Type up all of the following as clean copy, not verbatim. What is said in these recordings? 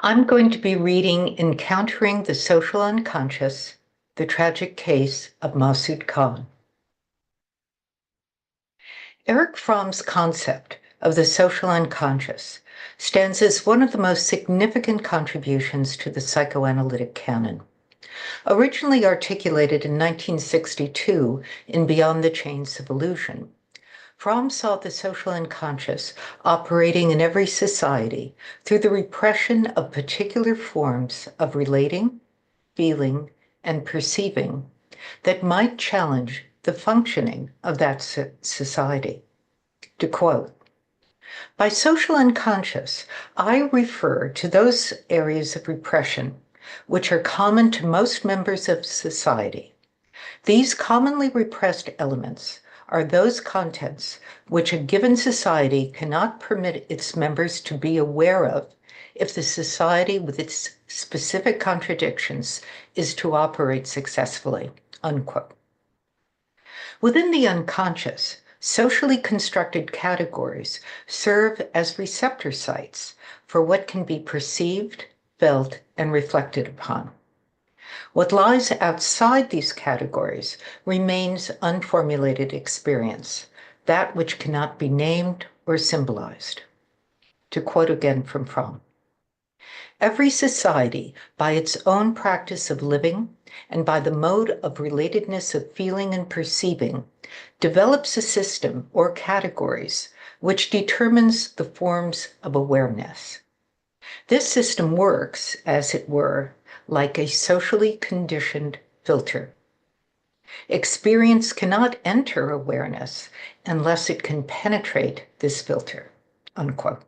I'm going to be reading Encountering the Social Unconscious, The Tragic Case of Masud Khan. Erich Fromm's concept of the social unconscious stands as one of the most significant contributions to the psychoanalytic canon. Originally articulated in 1962 in Beyond the Chains of Illusion, Fromm saw the social unconscious operating in every society through the repression of particular forms of relating, feeling, and perceiving that might challenge the functioning of that society. To quote, "By social unconscious, I refer to those areas of repression which are common to most members of society. These commonly repressed elements are those contents which a given society cannot permit its members to be aware of if the society with its specific contradictions is to operate successfully," unquote. Within the unconscious, socially constructed categories serve as receptor sites for what can be perceived, felt, and reflected upon. What lies outside these categories remains unformulated experience, that which cannot be named or symbolized. To quote again from Fromm, "Every society, by its own practice of living and by the mode of relatedness of feeling and perceiving, develops a system or categories which determines the forms of awareness. This system works, as it were, like a socially conditioned filter. Experience cannot enter awareness unless it can penetrate this filter," unquote.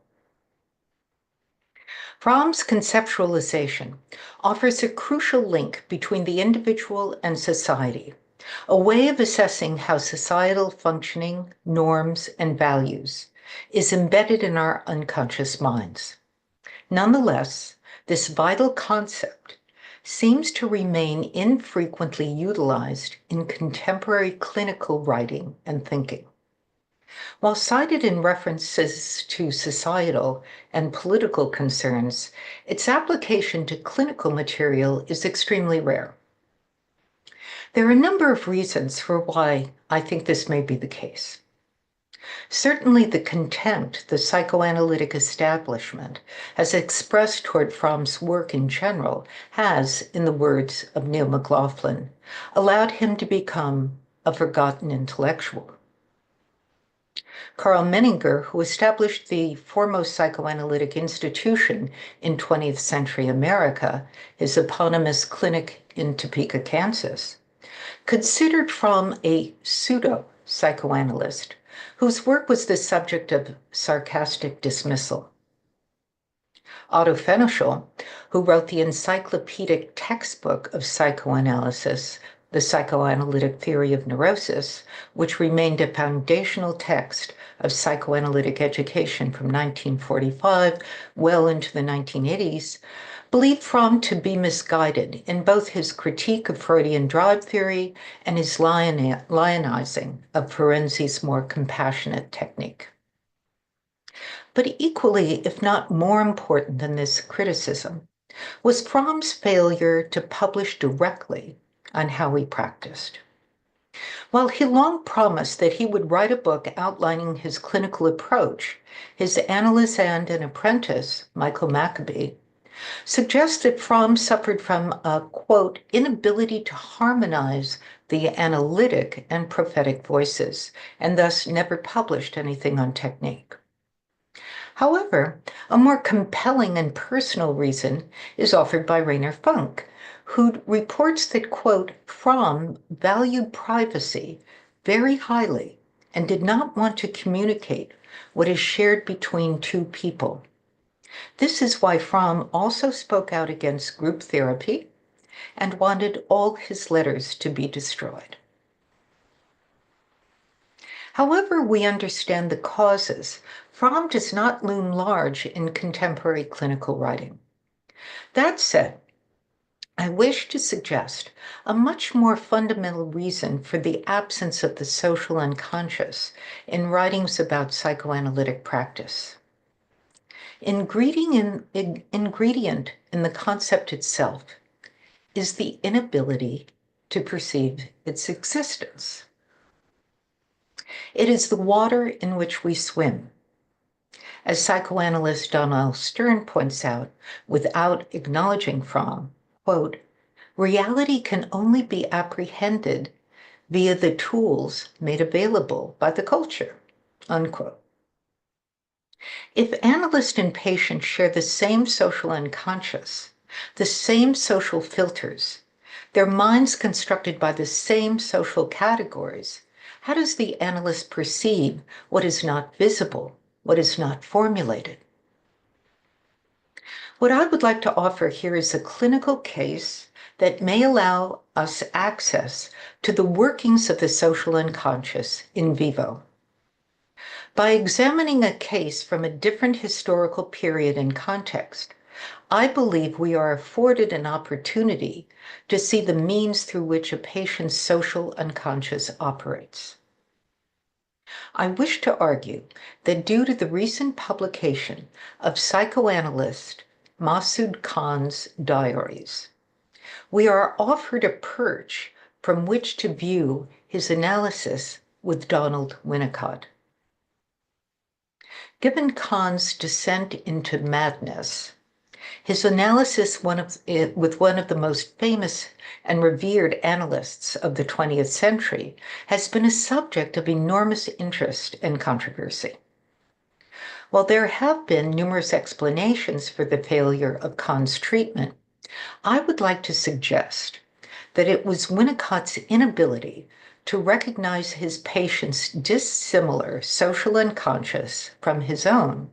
Fromm's conceptualization offers a crucial link between the individual and society, a way of assessing how societal functioning, norms, and values is embedded in our unconscious minds. Nonetheless, this vital concept seems to remain infrequently utilized in contemporary clinical writing and thinking. While cited in references to societal and political concerns, its application to clinical material is extremely rare. There are a number of reasons for why I think this may be the case. Certainly, the contempt the psychoanalytic establishment has expressed toward Fromm's work in general has, in the words of Neil McLaughlin, allowed him to become a forgotten intellectual. Karl Menninger, who established the foremost psychoanalytic institution in 20th century America, his eponymous clinic in Topeka, Kansas, considered Fromm a pseudo-psychoanalyst whose work was the subject of sarcastic dismissal. Otto Fenischl, who wrote the encyclopedic textbook of psychoanalysis, The Psychoanalytic Theory of Neurosis, which remained a foundational text of psychoanalytic education from 1945 well into the 1980s, believed Fromm to be misguided in both his critique of Freudian drive theory and his lionizing of Ferenzi's more compassionate technique. But equally, if not more important than this criticism, was Fromm's failure to publish directly on how he practiced. While he long promised that he would write a book outlining his clinical approach, his analyst and an apprentice, Michael Maccabee, suggests that Fromm suffered from a, quote, inability to harmonize the analytic and prophetic voices, and thus never published anything on technique. However, a more compelling and personal reason is offered by Rainer Funk, who reports that, quote, Fromm valued privacy very highly and did not want to communicate what is shared between two people. This is why Fromm also spoke out against group therapy and wanted all his letters to be destroyed. However we understand the causes, Fromm does not loom large in contemporary clinical writing. That said, I wish to suggest a much more fundamental reason for the absence of the social unconscious in writings about psychoanalytic practice. Ingredient in the concept itself is the inability to perceive its existence. It is the water in which we swim. As psychoanalyst Donald Stern points out, without acknowledging Fromm, quote, reality can only be apprehended via the tools made available by the culture, unquote. If analyst and patient share the same social unconscious, the same social filters, their minds constructed by the same social categories, how does the analyst perceive what is not visible, what is not formulated? What I would like to offer here is a clinical case that may allow us access to the workings of the social unconscious in vivo. By examining a case from a different historical period and context, I believe we are afforded an opportunity to see the means through which a patient's social unconscious operates. I wish to argue that due to the recent publication of psychoanalyst Masud Khan's diaries, we are offered a perch from which to view his analysis with Donald Winnicott. Given Khan's descent into madness, his analysis with one of the most famous and revered analysts of the 20th century has been a subject of enormous interest and controversy. While there have been numerous explanations for the failure of Khan's treatment, I would like to suggest that it was Winnicott's inability to recognize his patient's dissimilar social unconscious from his own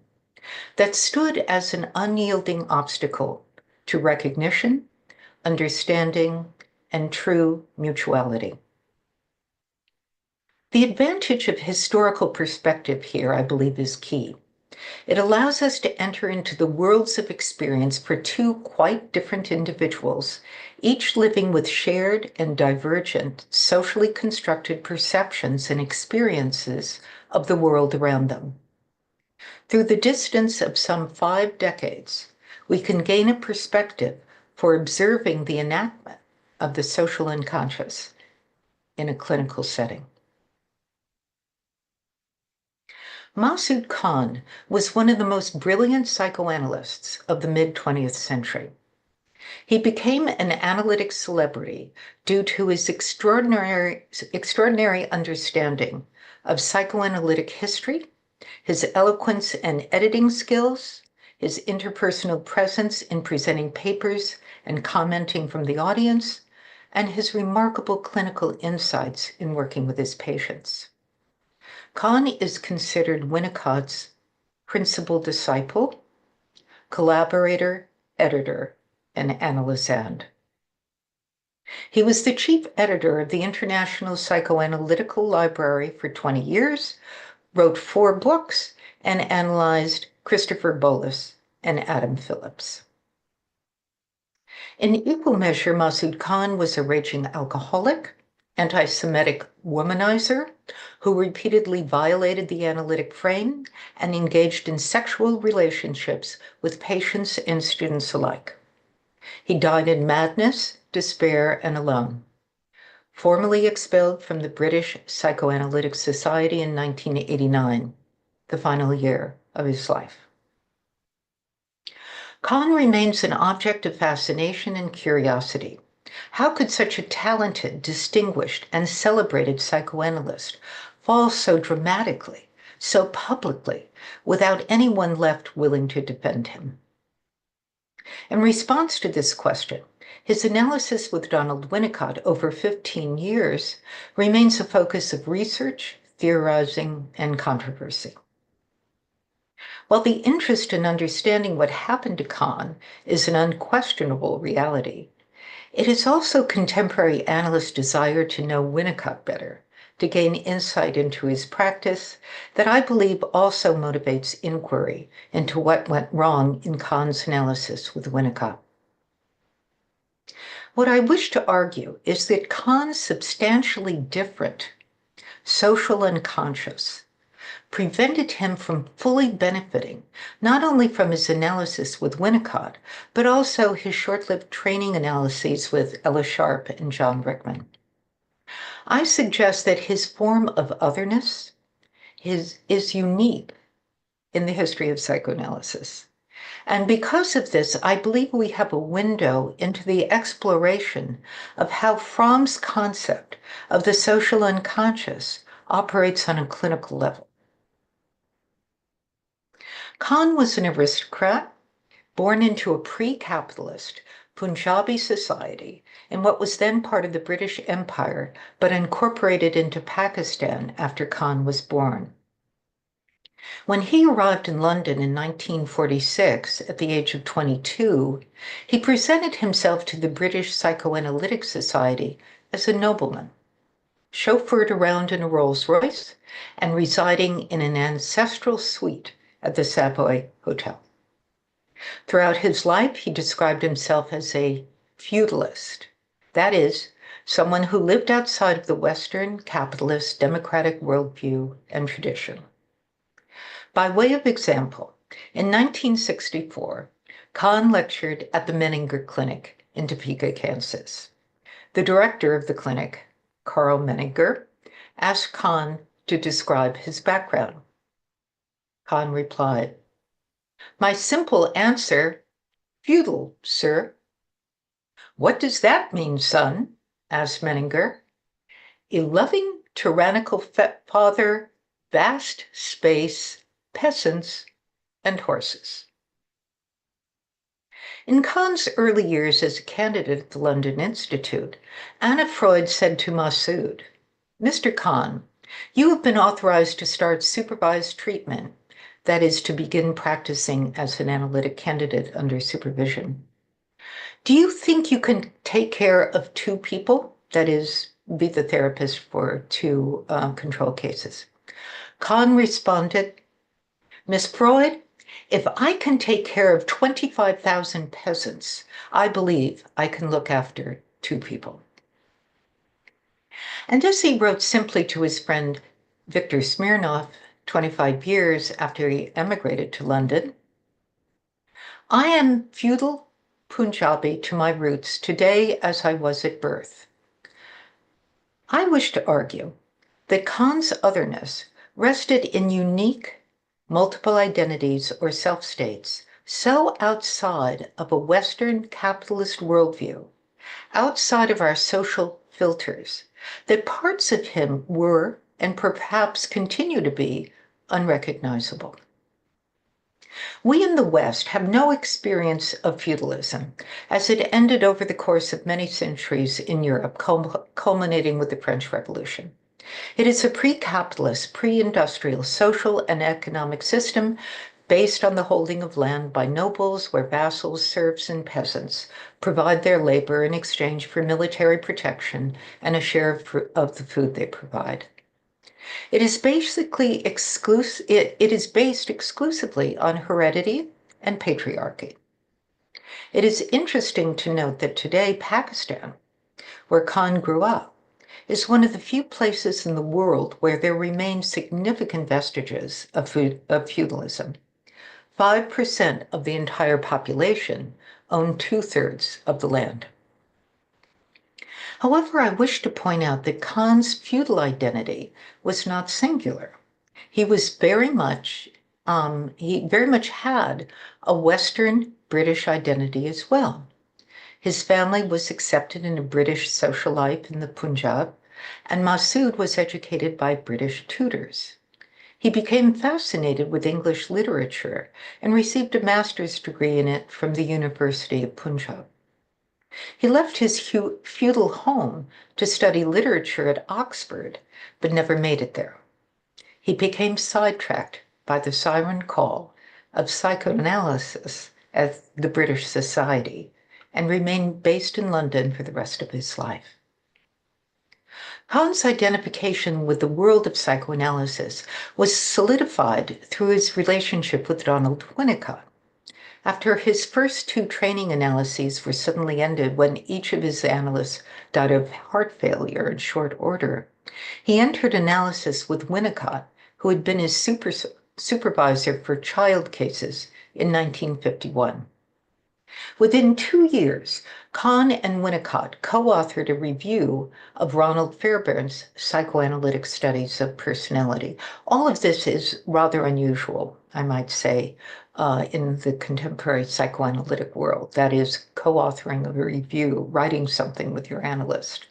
that stood as an unyielding obstacle to recognition, understanding, and true mutuality. The advantage of historical perspective here, I believe, is key. It allows us to enter into the worlds of experience for two quite different individuals, each living with shared and divergent, socially constructed perceptions and experiences of the world around them. Through the distance of some 5 decades, we can gain a perspective for observing the enactment of the social unconscious in a clinical setting. Masud Khan was one of the most brilliant psychoanalysts of the mid-20th century. He became an analytic celebrity due to his extraordinary understanding of psychoanalytic history, his eloquence and editing skills, his interpersonal presence in presenting papers and commenting from the audience, and his remarkable clinical insights in working with his patients. Khan is considered Winnicott's principal disciple, collaborator, editor, and analysand. He was the chief editor of the International Psychoanalytical Library for 20 years, wrote 4 books, and analyzed Christopher Bolus and Adam Phillips. In equal measure, Masud Khan was a raging alcoholic, anti-Semitic womanizer who repeatedly violated the analytic frame and engaged in sexual relationships with patients and students alike. He died in madness, despair, and alone. Formally expelled from the British Psychoanalytic Society in 1989, the final year of his life. Khan remains an object of fascination and curiosity. How could such a talented, distinguished, and celebrated psychoanalyst fall so dramatically, so publicly, without anyone left willing to defend him? In response to this question, his analysis with Donald Winnicott over 15 years remains a focus of research, theorizing, and controversy. While the interest in understanding what happened to Khan is an unquestionable reality, it is also contemporary analysts' desire to know Winnicott better, to gain insight into his practice, that I believe also motivates inquiry into what went wrong in Khan's analysis with Winnicott. What I wish to argue is that Khan's substantially different social unconscious prevented him from fully benefiting not only from his analysis with Winnicott, but also his short-lived training analyses with Ella Sharp and John Rickman. I suggest that his form of otherness is unique in the history of psychoanalysis. And because of this, I believe we have a window into the exploration of how Fromm's concept of the social unconscious operates on a clinical level. Khan was an aristocrat born into a pre-capitalist Punjabi society in what was then part of the British Empire, but incorporated into Pakistan after Khan was born. When he arrived in London in 1946, at the age of 22, he presented himself to the British Psychoanalytic Society as a nobleman, chauffeured around in a Rolls-Royce and residing in an ancestral suite at the Savoy Hotel. Throughout his life, he described himself as a feudalist, that is, someone who lived outside of the Western capitalist democratic worldview and tradition. By way of example, in 1964, Khan lectured at the Menninger Clinic in Topeka, Kansas. The director of the clinic, Carl Menninger, asked Khan to describe his background. Khan replied, "My simple answer, feudal, sir." "What does that mean, son?" asked Menninger. "A loving, tyrannical father, vast space, peasants, and horses." In Kahn's early years as a candidate at the London Institute, Anna Freud said to Masud, "Mr. Khan, you have been authorized to start supervised treatment, that is, to begin practicing as an analytic candidate under supervision. Do you think you can take care of two people, that is, be the therapist for two control cases?" Khan responded, "Miss Freud, if I can take care of 25,000 peasants, I believe I can look after two people." And as he wrote simply to his friend Victor Smirnov 25 years after he emigrated to London, "I am feudal Punjabi to my roots today as I was at birth." I wish to argue that Kahn's otherness rested in unique multiple identities or self-states so outside of a Western capitalist worldview, outside of our social filters, that parts of him were, and perhaps continue to be, unrecognizable. We in the West have no experience of feudalism, as it ended over the course of many centuries in Europe, culminating with the French Revolution. It is a pre-capitalist, pre-industrial social and economic system based on the holding of land by nobles, where vassals, serfs, and peasants provide their labor in exchange for military protection and a share of the food they provide. It is based exclusively on heredity and patriarchy. It is interesting to note that today Pakistan, where Khan grew up, is one of the few places in the world where there remain significant vestiges of feudalism. 5% of the entire population own 2/3 of the land. However, I wish to point out that Kahn's feudal identity was not singular. He very much had a Western British identity as well. His family was accepted in a British social life in the Punjab, and Masud was educated by British tutors. He became fascinated with English literature and received a master's degree in it from the University of Punjab. He left his feudal home to study literature at Oxford, but never made it there. He became sidetracked by the siren call of psychoanalysis at the British Society and remained based in London for the rest of his life. Kahn's identification with the world of psychoanalysis was solidified through his relationship with Donald Winnicott. After his first two training analyses were suddenly ended when each of his analysts died of heart failure in short order, he entered analysis with Winnicott, who had been his supervisor for child cases in 1951. Within 2 years, Khan and Winnicott co-authored a review of Ronald Fairbairn's psychoanalytic studies of personality. All of this is rather unusual, I might say, in the contemporary psychoanalytic world. That is, co-authoring a review, writing something with your analyst.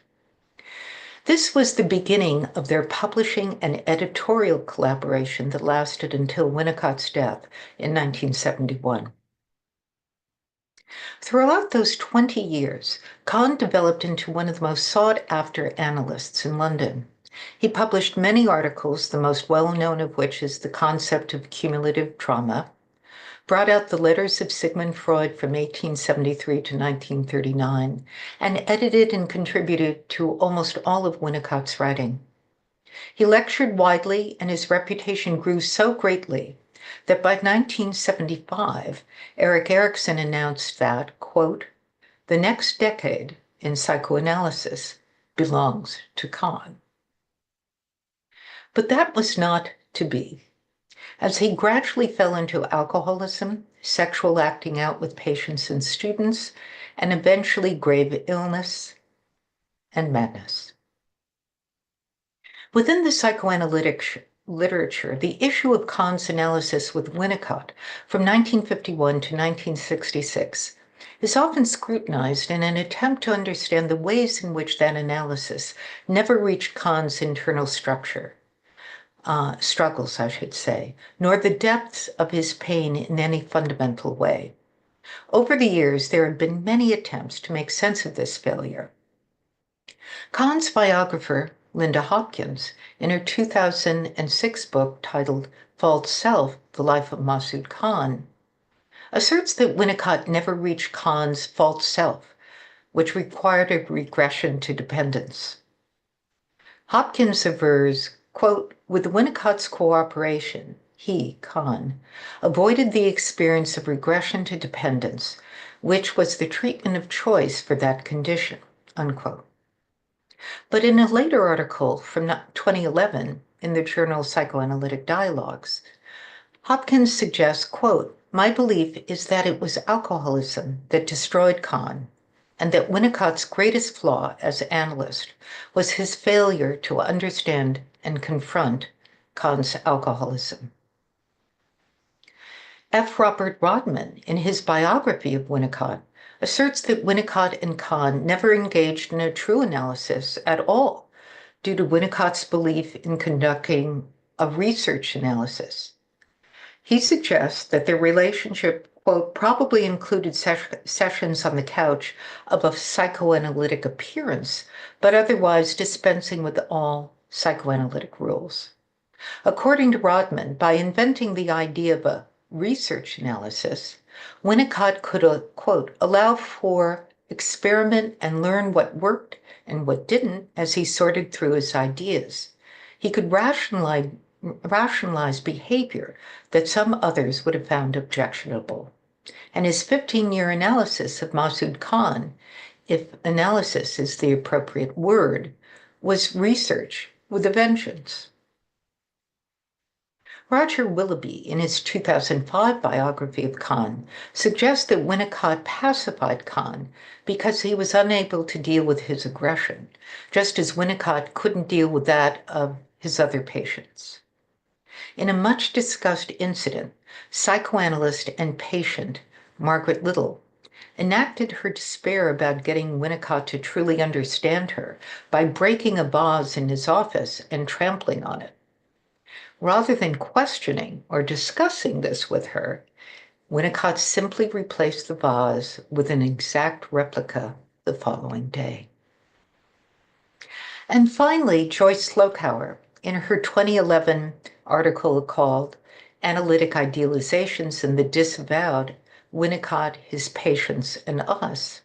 This was the beginning of their publishing and editorial collaboration that lasted until Winnicott's death in 1971. Throughout those 20 years, Khan developed into one of the most sought-after analysts in London. He published many articles, the most well-known of which is The Concept of Cumulative Trauma, brought out the Letters of Sigmund Freud from 1873 to 1939, and edited and contributed to almost all of Winnicott's writing. He lectured widely, and his reputation grew so greatly that by 1975, Erik Erikson announced that, quote, "The next decade in psychoanalysis belongs to Khan." But that was not to be. As he gradually fell into alcoholism, sexual acting out with patients and students, and eventually grave illness and madness. Within the psychoanalytic literature, the issue of Kahn's analysis with Winnicott from 1951 to 1966 is often scrutinized in an attempt to understand the ways in which that analysis never reached Kahn's internal struggles, I should say, nor the depths of his pain in any fundamental way. Over the years, there have been many attempts to make sense of this failure. Kahn's biographer, Linda Hopkins, in her 2006 book titled False Self, The Life of Masud Khan, asserts that Winnicott never reached Kahn's false self, which required a regression to dependence. Hopkins avers, quote, "With Winnicott's cooperation, he, Khan, avoided the experience of regression to dependence, which was the treatment of choice for that condition," unquote. But in a later article from 2011 in the journal Psychoanalytic Dialogues, Hopkins suggests, quote, "My belief is that it was alcoholism that destroyed Khan, and that Winnicott's greatest flaw as analyst was his failure to understand and confront Kahn's alcoholism." F. Robert Rodman, in his biography of Winnicott, asserts that Winnicott and Khan never engaged in a true analysis at all due to Winnicott's belief in conducting a research analysis. He suggests that their relationship, quote, "probably included sessions on the couch of a psychoanalytic appearance, but otherwise dispensing with all psychoanalytic rules." According to Rodman, by inventing the idea of a research analysis, Winnicott could, quote, "allow for experiment and learn what worked and what didn't as he sorted through his ideas. He could rationalize behavior that some others would have found objectionable." And his 15-year analysis of Masud Khan, if analysis is the appropriate word, was research with a vengeance. Roger Willoughby, in his 2005 biography of Khan, suggests that Winnicott pacified Khan because he was unable to deal with his aggression, just as Winnicott couldn't deal with that of his other patients. In a much-discussed incident, psychoanalyst and patient Margaret Little enacted her despair about getting Winnicott to truly understand her by breaking a vase in his office and trampling on it. Rather than questioning or discussing this with her, Winnicott simply replaced the vase with an exact replica the following day. And finally, Joyce Slocauer, in her 2011 article called "Analytic Idealizations and the Disavowed, Winnicott, His Patients, and Us,"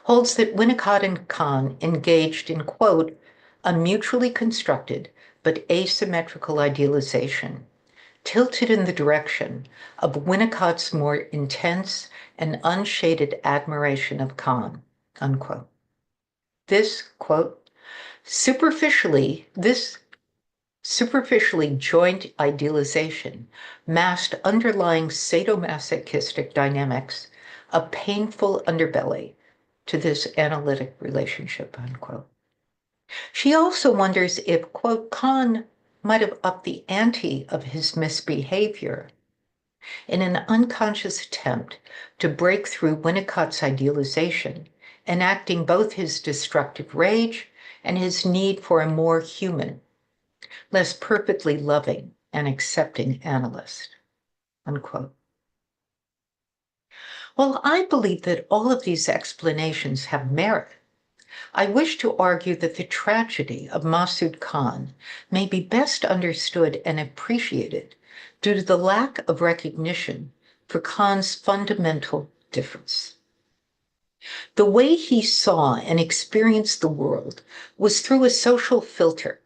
holds that Winnicott and Khan engaged in, quote, "a mutually constructed but asymmetrical idealization, tilted in the direction of Winnicott's more intense and unshaded admiration of Khan," unquote. This, quote, "superficially, this superficially joint idealization masked underlying sadomasochistic dynamics, a painful underbelly to this analytic relationship, unquote. She also wonders if, quote, Khan might have upped the ante of his misbehavior in an unconscious attempt to break through Winnicott's idealization, enacting both his destructive rage and his need for a more human, less perfectly loving and accepting analyst, unquote. While I believe that all of these explanations have merit, I wish to argue that the tragedy of Masud Khan may be best understood and appreciated due to the lack of recognition for Khan's fundamental difference. The way he saw and experienced the world was through a social filter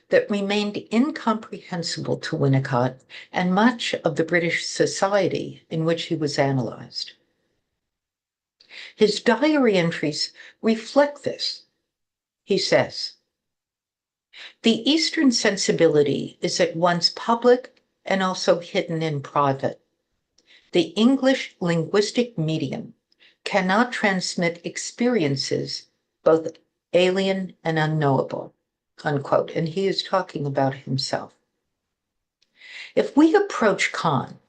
that remained incomprehensible to Winnicott and much of the British society in which he was analyzed. His diary entries reflect this. He says, "The Eastern sensibility is at once public and also hidden in private. The English linguistic medium cannot transmit experiences both alien and unknowable," unquote. And he is talking about himself. If we approach Khan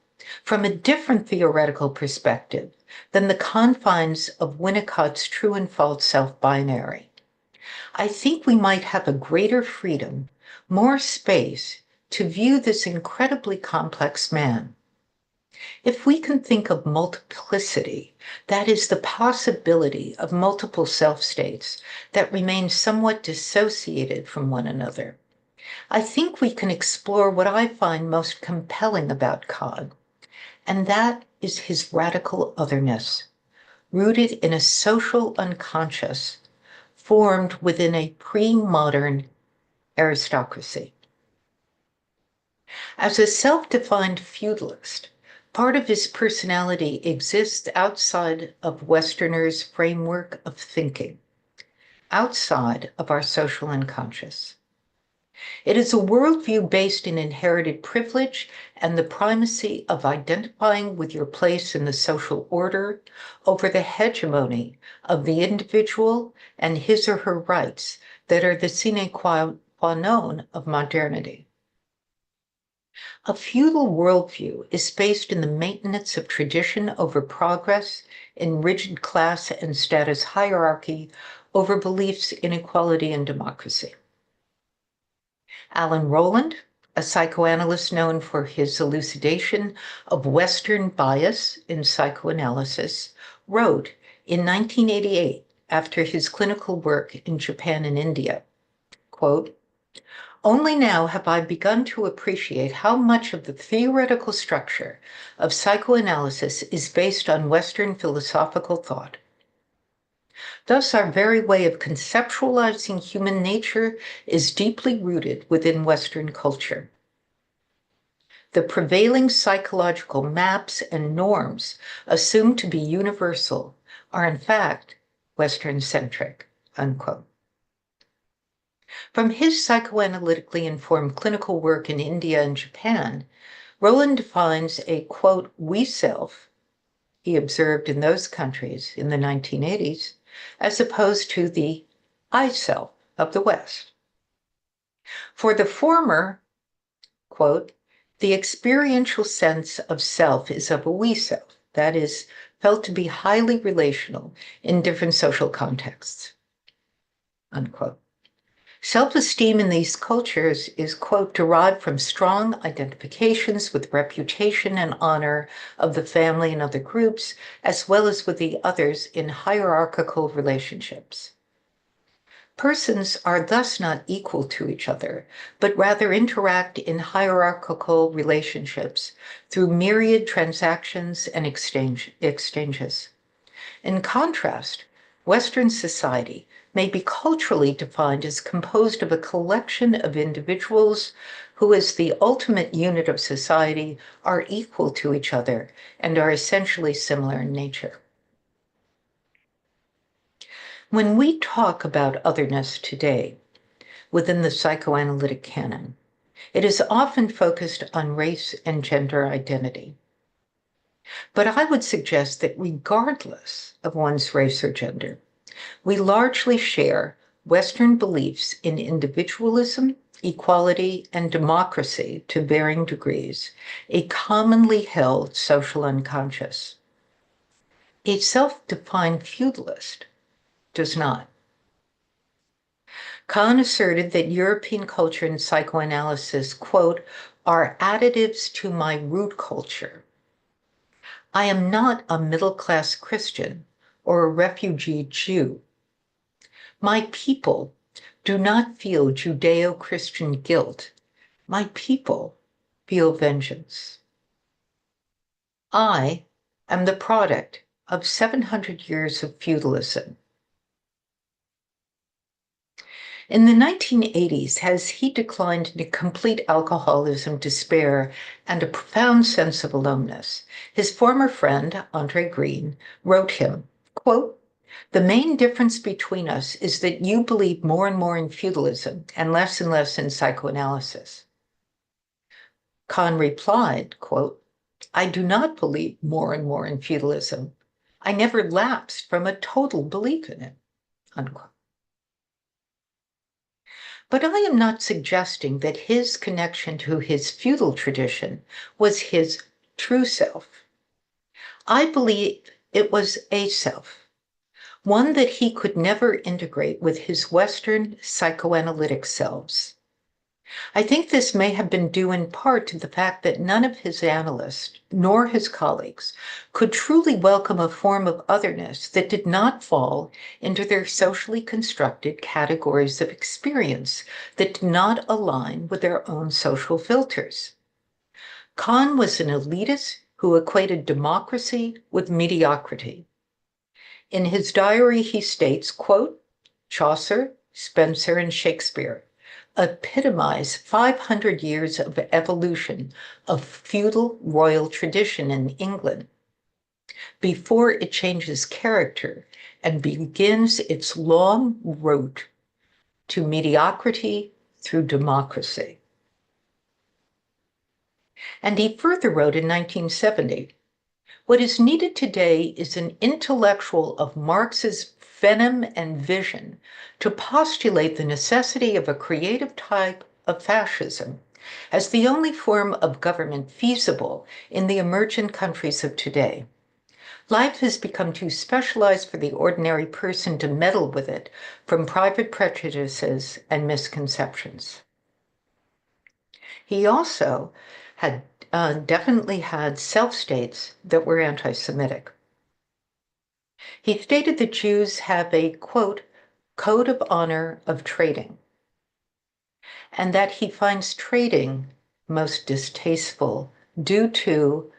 from a different theoretical perspective than the confines of Winnicott's true and false self-binary, I think we might have a greater freedom, more space to view this incredibly complex man. If we can think of multiplicity, that is the possibility of multiple self-states that remain somewhat dissociated from one another, I think we can explore what I find most compelling about Khan, and that is his radical otherness, rooted in a social unconscious formed within a pre-modern aristocracy. As a self-defined feudalist, part of his personality exists outside of Westerners' framework of thinking, outside of our social unconscious. It is a worldview based in inherited privilege and the primacy of identifying with your place in the social order over the hegemony of the individual and his or her rights that are the sine qua non of modernity. A feudal worldview is based in the maintenance of tradition over progress, in rigid class and status hierarchy over beliefs in equality and democracy. Alan Rowland, a psychoanalyst known for his elucidation of Western bias in psychoanalysis, wrote in 1988, after his clinical work in Japan and India, quote, "Only now have I begun to appreciate how much of the theoretical structure of psychoanalysis is based on Western philosophical thought. Thus, our very way of conceptualizing human nature is deeply rooted within Western culture. The prevailing psychological maps and norms assumed to be universal are in fact Western-centric," unquote. From his psychoanalytically informed clinical work in India and Japan, Rowland defines a, quote, "we self" he observed in those countries in the 1980s, as opposed to the I self of the West. For the former, quote, "the experiential sense of self is of a we self, that is, felt to be highly relational in different social contexts," unquote. Self-esteem in these cultures is, quote, "derived from strong identifications with reputation and honor of the family and other groups, as well as with the others in hierarchical relationships. Persons are thus not equal to each other, but rather interact in hierarchical relationships through myriad transactions and exchanges. In contrast, Western society may be culturally defined as composed of a collection of individuals who, as the ultimate unit of society, are equal to each other and are essentially similar in nature." When we talk about otherness today within the psychoanalytic canon, It is often focused on race and gender identity. But I would suggest that regardless of one's race or gender, we largely share Western beliefs in individualism, equality, and democracy to varying degrees, a commonly held social unconscious. A self-defined feudalist does not. Khan asserted that European culture and psychoanalysis, quote, are additives to my root culture. I am not a middle-class Christian or a refugee Jew. My people do not feel Judeo-Christian guilt. My people feel vengeance. I am the product of 700 years of feudalism. In the 1980s, as he declined into complete alcoholism, despair, and a profound sense of aloneness, his former friend, Andre Green, wrote him, quote, "The main difference between us is that you believe more and more in feudalism and less in psychoanalysis." Khan replied, quote, "I do not believe more and more in feudalism. I never lapsed from a total belief in it," unquote. But I am not suggesting that his connection to his feudal tradition was his true self. I believe it was a self, one that he could never integrate with his Western psychoanalytic selves. I think this may have been due in part to the fact that none of his analysts, nor his colleagues, could truly welcome a form of otherness that did not fall into their socially constructed categories of experience that did not align with their own social filters. Khan was an elitist who equated democracy with mediocrity. In his diary, he states, quote, "Chaucer, Spenser, and Shakespeare epitomize 500 years of evolution of feudal royal tradition in England before it changes character and begins its long route to mediocrity through democracy." And he further wrote in 1970, "What is needed today is an intellectual of Marx's venom and vision to postulate the necessity of a creative type of fascism as the only form of government feasible in the emergent countries of today. Life has become too specialized for the ordinary person to meddle with it from private prejudices and misconceptions." He also had definitely had self-states that were anti-Semitic. He stated that Jews have a, quote, "code of honor of trading," and that he finds trading most distasteful due to,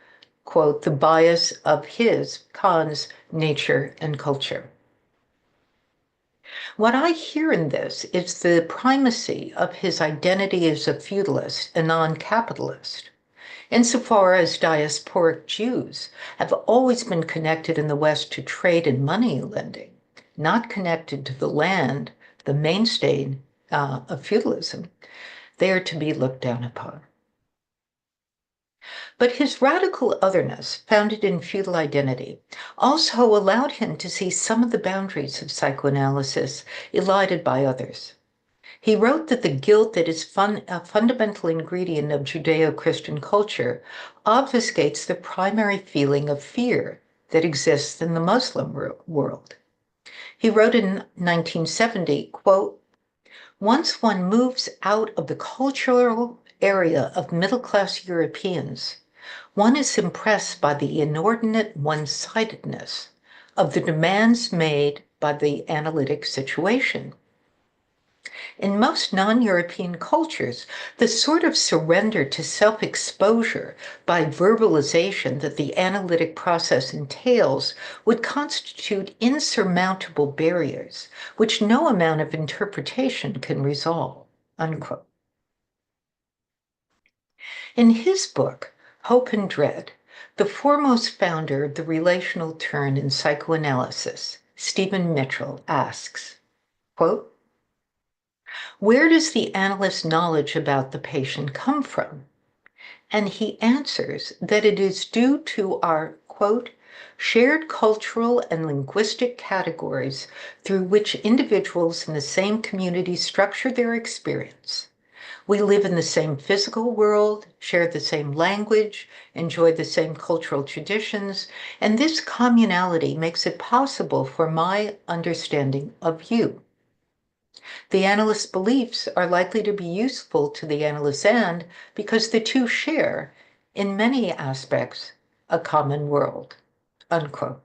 quote, "the bias of his, Khan's, nature and culture." What I hear in this is the primacy of his identity as a feudalist, a non-capitalist, insofar as diasporic Jews have always been connected in the West to trade and money lending, not connected to the land, the mainstay of feudalism. They are to be looked down upon. But his radical otherness, founded in feudal identity, also allowed him to see some of the boundaries of psychoanalysis elided by others. He wrote that the guilt that is a fundamental ingredient of Judeo-Christian culture obfuscates the primary feeling of fear that exists in the Muslim world. He wrote in 1970, quote, "Once one moves out of the cultural area of middle-class Europeans, one is impressed by the inordinate one-sidedness of the demands made by the analytic situation. In most non-European cultures, the sort of surrender to self-exposure by verbalization that the analytic process entails would constitute insurmountable barriers, which no amount of interpretation can resolve," unquote. In his book, Hope and Dread, the foremost founder of the relational turn in psychoanalysis, Stephen Mitchell, asks, quote, Where does the analyst's knowledge about the patient come from? And he answers that it is due to our, quote, shared cultural and linguistic categories through which individuals in the same community structure their experience. We live in the same physical world, share the same language, enjoy the same cultural traditions, and this communality makes it possible for my understanding of you. The analyst's beliefs are likely to be useful to the analyst's end because the two share, in many aspects, a common world, unquote.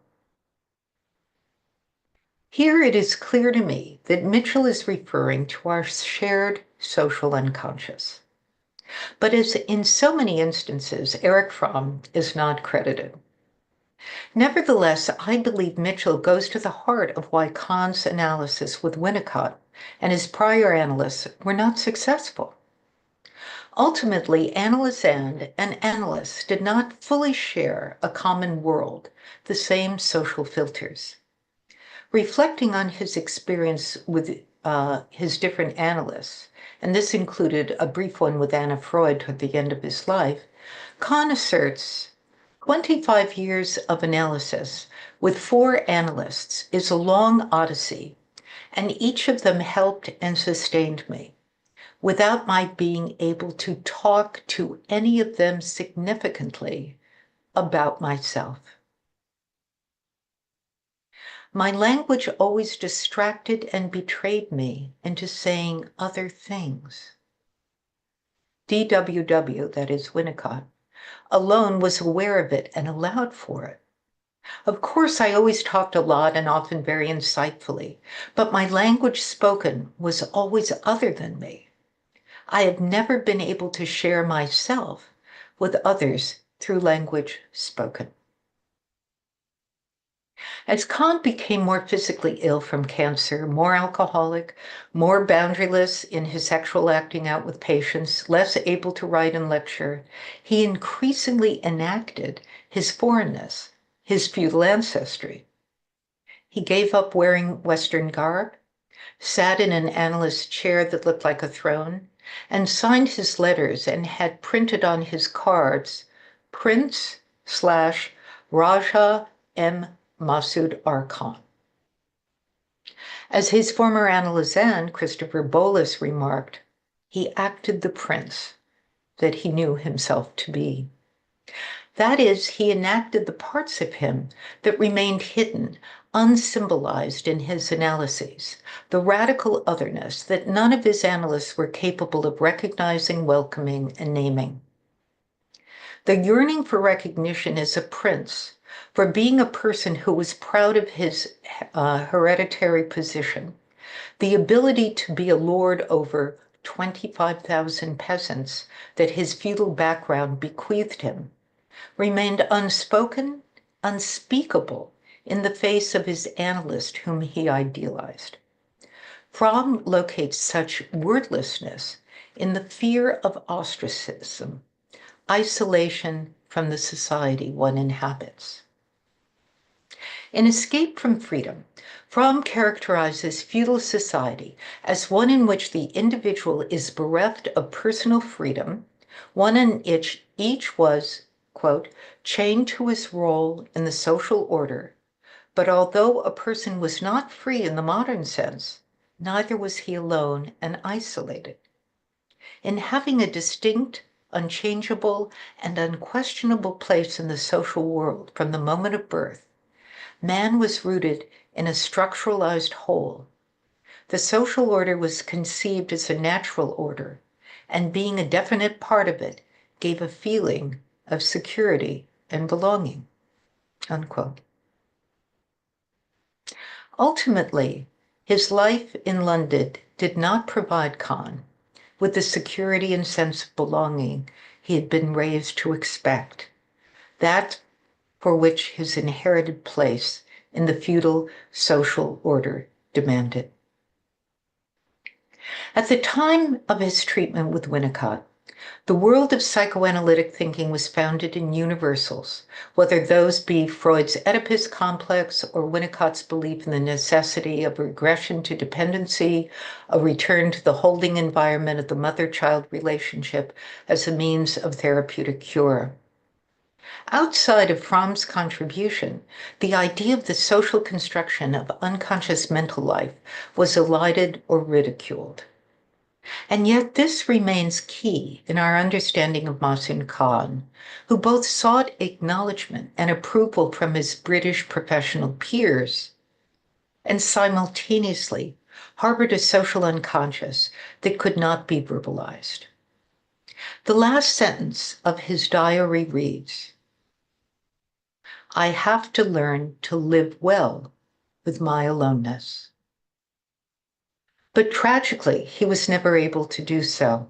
Here it is clear to me that Mitchell is referring to our shared social unconscious. But as in so many instances, Erich Fromm is not credited. Nevertheless, I believe Mitchell goes to the heart of why Kahn's analysis with Winnicott and his prior analysts were not successful. Ultimately, analyst and analysts did not fully share a common world, the same social filters. Reflecting on his experience with his different analysts, and this included a brief one with Anna Freud toward the end of his life, Kahn asserts 25 years of analysis with 4 analysts is a long odyssey, and each of them helped and sustained me, without my being able to talk to any of them significantly about myself. My language always distracted and betrayed me into saying other things. DWW, that is Winnicott, alone was aware of it and allowed for it. Of course, I always talked a lot and often very insightfully, but my language spoken was always other than me. I have never been able to share myself with others through language spoken. As Kahn became more physically ill from cancer, more alcoholic, more boundaryless in his sexual acting out with patients, less able to write and lecture, he increasingly enacted his foreignness, his feudal ancestry. He gave up wearing Western garb, sat in an analyst's chair that looked like a throne, and signed his letters and had printed on his cards, Prince/Raja M. Masud Khan. As his former analyst, Christopher Bolus, remarked, he acted the prince that he knew himself to be. That is, he enacted the parts of him that remained hidden, unsymbolized in his analyses, the radical otherness that none of his analysts were capable of recognizing, welcoming, and naming. The yearning for recognition as a prince, for being a person who was proud of his hereditary position, the ability to be a lord over 25,000 peasants that his feudal background bequeathed him, remained unspoken, unspeakable in the face of his analyst whom he idealized. Fromm locates such wordlessness in the fear of ostracism, isolation from the society one inhabits. In Escape from Freedom, Fromm characterizes feudal society as one in which the individual is bereft of personal freedom, one in which each was, quote, chained to his role in the social order, but although a person was not free in the modern sense, neither was he alone and isolated. In having a distinct, unchangeable, and unquestionable place in the social world from the moment of birth, man was rooted in a structuralized whole. The social order was conceived as a natural order, and being a definite part of it gave a feeling of security and belonging, unquote. Ultimately, his life in London did not provide Kahn with the security and sense of belonging he had been raised to expect, that for which his inherited place in the feudal social order demanded. At the time of his treatment with Winnicott, The world of psychoanalytic thinking was founded in universals, whether those be Freud's Oedipus complex or Winnicott's belief in the necessity of regression to dependency, a return to the holding environment of the mother-child relationship as a means of therapeutic cure. Outside of Fromm's contribution, the idea of the social construction of unconscious mental life was elided or ridiculed. And yet this remains key in our understanding of Masud Khan, who both sought acknowledgement and approval from his British professional peers and simultaneously harbored a social unconscious that could not be verbalized. The last sentence of his diary reads, "I have to learn to live well with my aloneness." But tragically, he was never able to do so.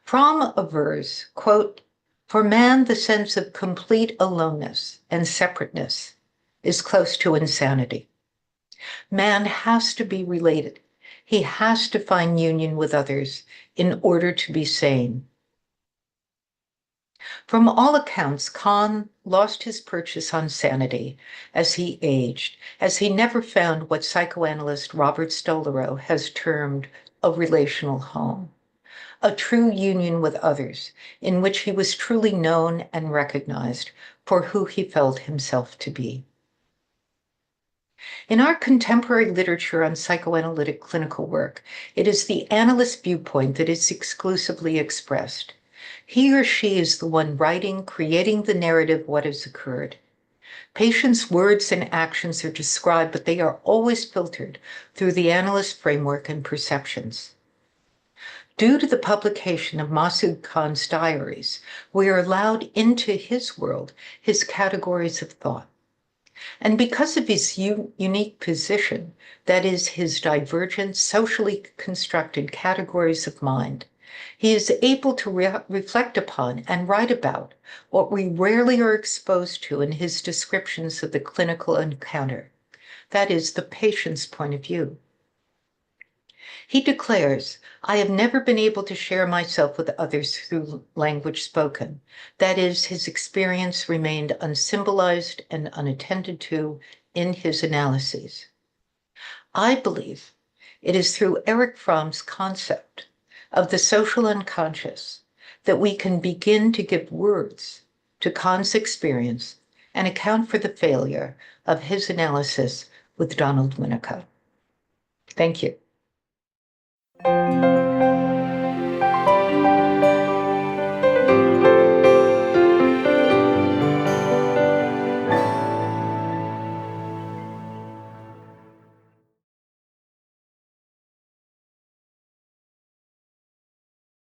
Fromm avers, quote, "For man, the sense of complete aloneness and separateness is close to insanity. Man has to be related. He has to find union with others in order to be sane." From all accounts, Khan lost his purchase on sanity as he aged, as he never found what psychoanalyst Robert Stolorow has termed a relational home, a true union with others in which he was truly known and recognized for who he felt himself to be. In our contemporary literature on psychoanalytic clinical work, it is the analyst viewpoint that is exclusively expressed. He or she is the one writing, creating the narrative of what has occurred. Patients' words and actions are described, but they are always filtered through the analyst framework and perceptions. Due to the publication of Masud Khan's diaries, we are allowed into his world, his categories of thought. And because of his unique position, that is, his divergent, socially constructed categories of mind, he is able to reflect upon and write about what we rarely are exposed to in his descriptions of the clinical encounter, that is, the patient's point of view. He declares, "I have never been able to share myself with others through language spoken." That is, his experience remained unsymbolized and unattended to in his analyses. I believe it is through Erich Fromm's concept of the social unconscious that we can begin to give words to Khan's experience and account for the failure of his analysis with Donald Winnicott. Thank you.